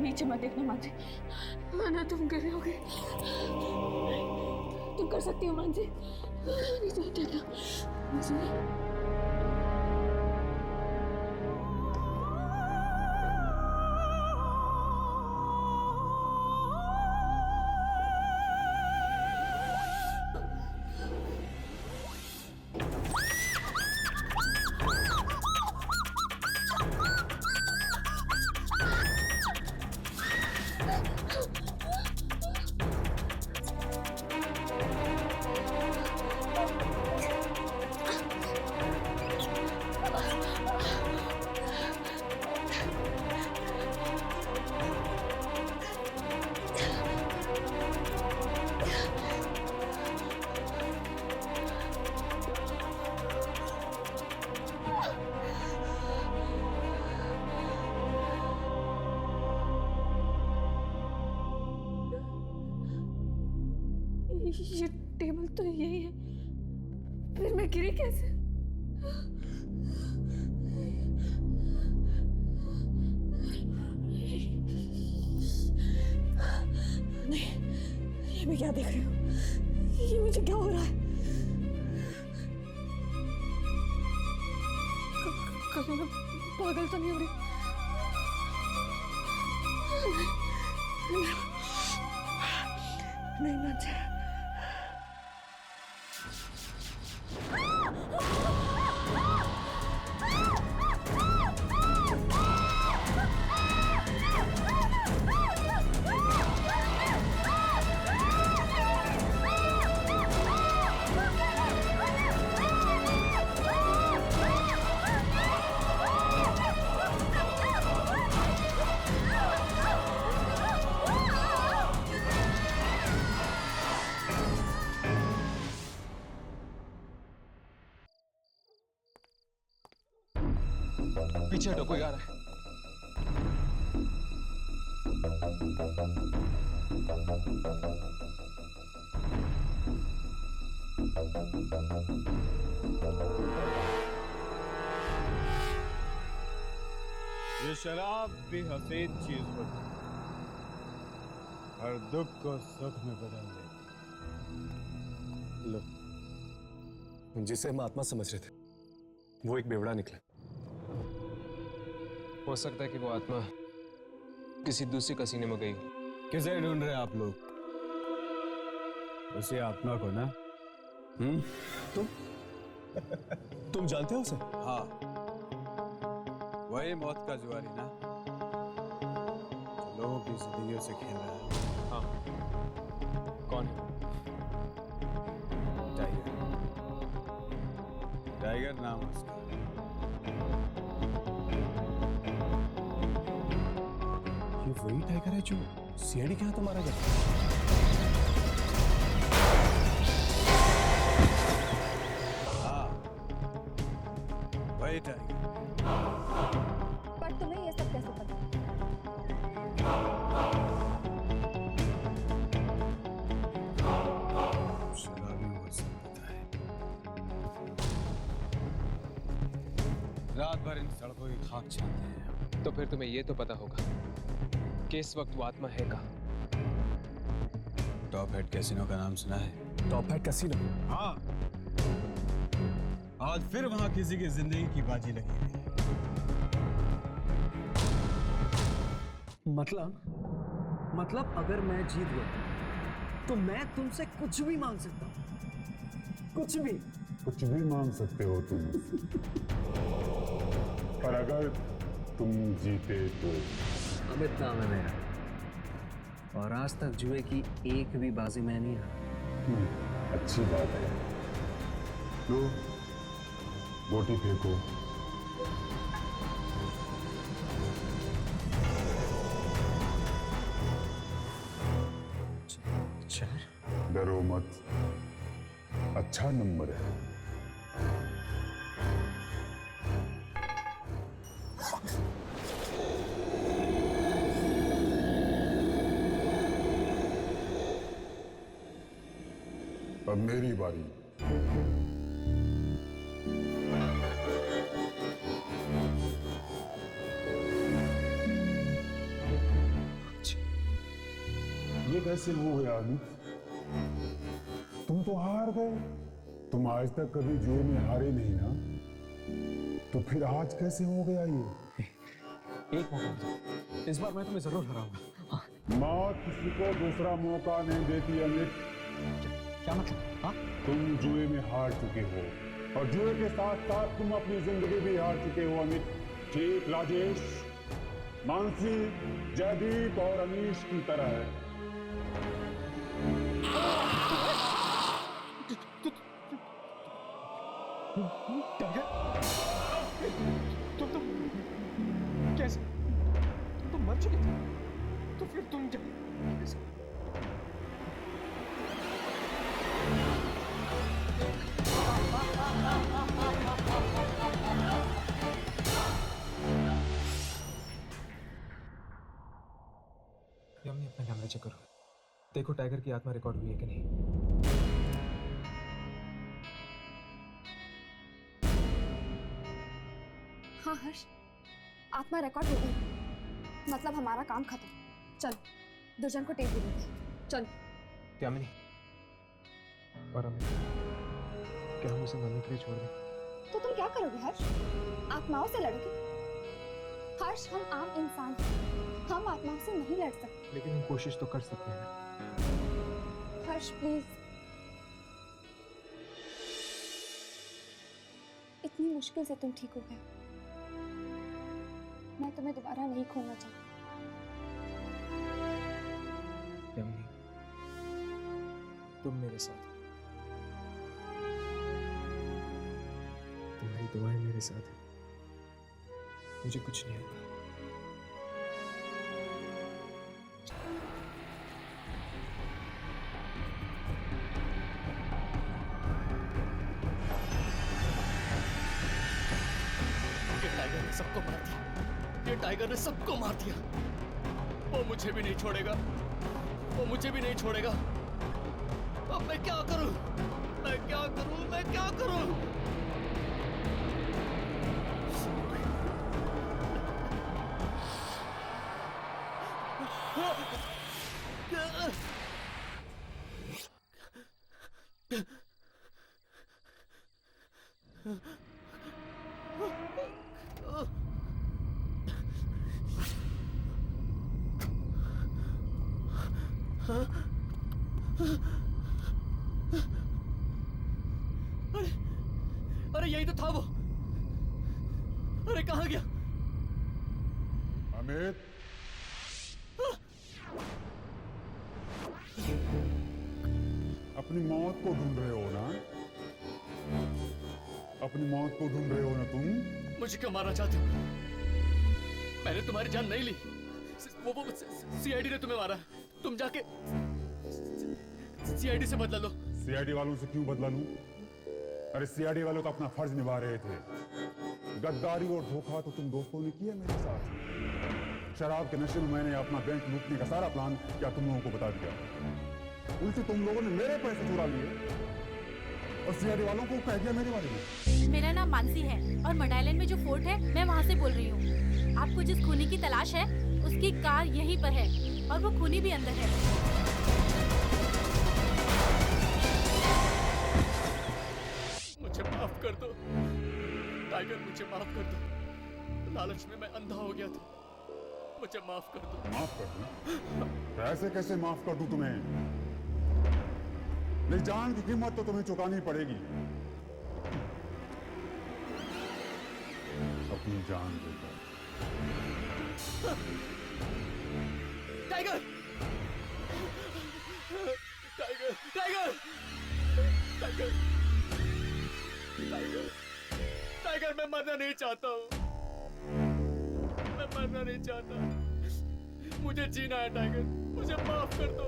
नीचे मत देखना मानसी, वरना तुम गिर रहोगे। तुम कर सकती हो मानसी, नीचे मत देखना। ये टेबल तो यही है, फिर मैं गिरी कैसे? नहीं, ये मैं क्या देख रही हूँ? ये मुझे क्या हो रहा है? कहीं मैं पागल तो नहीं हो रही? नहीं मानसी, पीछे हटो, कोई आ रहा है। ये शराब भी हसीन चीज होती है, हर दुख को सुख में बदल देती। लो, जिसे हम आत्मा समझ रहे थे वो एक बेवड़ा निकला। हो सकता है कि वो आत्मा किसी दूसरी कसीने में गई हो। किसे ढूंढ रहे आप लोग? उसी आत्मा को ना? तुम जानते हो उसे? हाँ, वही मौत का जुआरी ना, जो लोगों की जिंदगियों से खेल रहा है। हाँ, कौन है? टाइगर। टाइगर नाम है उसका। ये वही टाइगर है जो सीआईडी के हाथ मारा गया। हाँ, वही टाइगर। पर तुम्हें ये सब कैसे पता? शराबी वो सब पता है। रात भर इन सड़कों की खाक छानते हैं। तो फिर तुम्हें ये तो पता होगा कि इस वक्त वो आत्मा है कहाँ? टॉप हेड कैसीनो का नाम सुना है? Top head casino? हाँ, आज फिर वहां किसी की जिंदगी की बाजी लगी हुई है। मतलब अगर मैं जीत गया तो मैं तुमसे कुछ भी मांग सकता हूँ, कुछ भी मांग सकते हो तुम। पर अगर तुम जीते तो? अमित नाम है मेरा, और आज तक जुए की एक भी बाजी मैं नहीं हारा। अच्छी बात है। लो, गोटी फेंको। डरो मत, अच्छा नंबर है। अब मेरी बारी। ये कैसे हो गया अमित? तुम तो हार गए। तुम आज तक कभी जुए में हारे नहीं ना, तो फिर आज कैसे हो गया ये? एक मौका दो, इस बार मैं तुम्हें जरूर हराऊंगा। मौत किसी को दूसरा मौका नहीं देती अमित। क्या मतलब? हाँ? तुम जुए में हार चुके हो, और जुए के साथ साथ तुम अपनी जिंदगी भी हार चुके हो अमित। ठीक राजेश, मानसी, जयदीप और अनीश की तरह है। तुम कैसे? तुम मर चुके थे, तो फिर तुम क्या? यमनी, अपना कैमरा चेक करो, देखो टाइगर की आत्मा रिकॉर्ड हुई है कि नहीं। हाँ हर्ष, आत्मा रिकॉर्ड हो गई, मतलब हमारा काम खत्म। चल, दुर्जन को टेप दे देते। चल। यामिनी और अमित, क्या हम उसे मरने के लिए छोड़ दें? तो तुम क्या करोगे हर्ष? आत्माओं से लड़ोगे? हर्ष, हम आम इंसान हैं, हम आत्माओं से नहीं लड़ सकते। लेकिन हम कोशिश तो कर सकते हैं। हर्ष प्लीज, इतनी मुश्किल से तुम ठीक हो गए। मैं तुम्हें दोबारा नहीं खोना चाहती। यमनी, तुम मेरे साथ हो, तुम्हारी दुआएं मेरे साथ हैं, मुझे कुछ नहीं होगा। टाइगर ने सबको मार दिया, ये टाइगर ने सबको मार दिया। वो मुझे भी नहीं छोड़ेगा, वो मुझे भी नहीं छोड़ेगा। अब मैं क्या करूं, मैं क्या करूं, मैं क्या करूं? अरे यही तो था वो। अरे कहाँ गया? अमित, अपनी मौत को ढूंढ रहे हो ना? अपनी मौत को ढूंढ रहे हो ना तुम? मुझे क्यों मारना चाहते हो? मैंने तुम्हारी जान नहीं ली, वो सीआईडी ने तुम्हें मारा। तुम जाके सीआईडी से बदला लो। सीआईडी वालों से क्यों बदला लूं? अरे सीआईडी वालों तो अपना फर्ज निभा रहे थे। गद्दारी और धोखा तो तुम दोस्तों ने किया मेरे साथ। शराब के नशे में मैंने अपना बैंक लूटने का सारा प्लान क्या तुम लोगों को बता दिया? उल्टे तुम लोगों ने मेरे पैसे चुरा लिए और सीआईडी वालों को कह दिया मेरे बारे में। मेरा नाम मानसी है और मंड आइलैंड में जो फोर्ट है मैं वहाँ से बोल रही हूँ। आपको जिस खूनी की तलाश है उसकी कार यहीं पर है और वो खूनी भी अंदर है। मुझे माफ कर दो टाइगर, मुझे माफ कर दो। लालच में मैं अंधा हो गया था, मुझे माफ कर दो। माफ कर दूं? ऐसे कैसे माफ कर दूं तुम्हें? मेरी जान की कीमत तो तुम्हें चुकानी पड़ेगी। अपनी जान देकर। Tiger, tiger, tiger, tiger, tiger, tiger, मैं मरना नहीं चाहता हूँ, मैं मरना नहीं चाहता। मुझे जीना है टाइगर, मुझे माफ कर दो।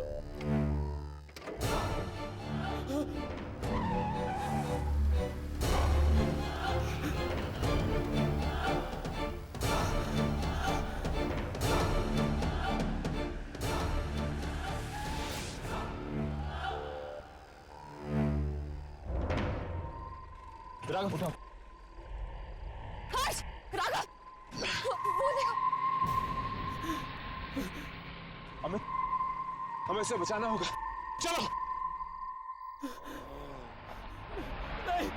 राघव उठाओ। हर्ष, राघव, वो देखो। अमित, हमें इसे बचाना होगा। चलो। नहीं।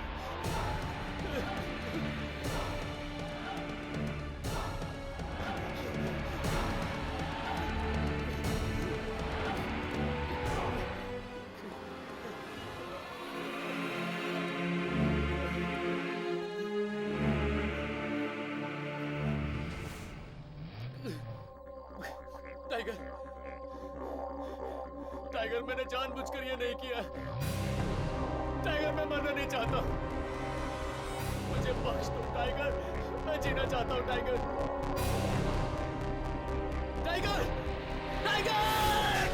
टाइगर, टाइगर, मैंने जानबूझकर ये नहीं किया। टाइगर, मैं मरना नहीं चाहता, मुझे बख्श दो टाइगर, मैं जीना चाहता हूँ टाइगर, टाइगर, टाइगर।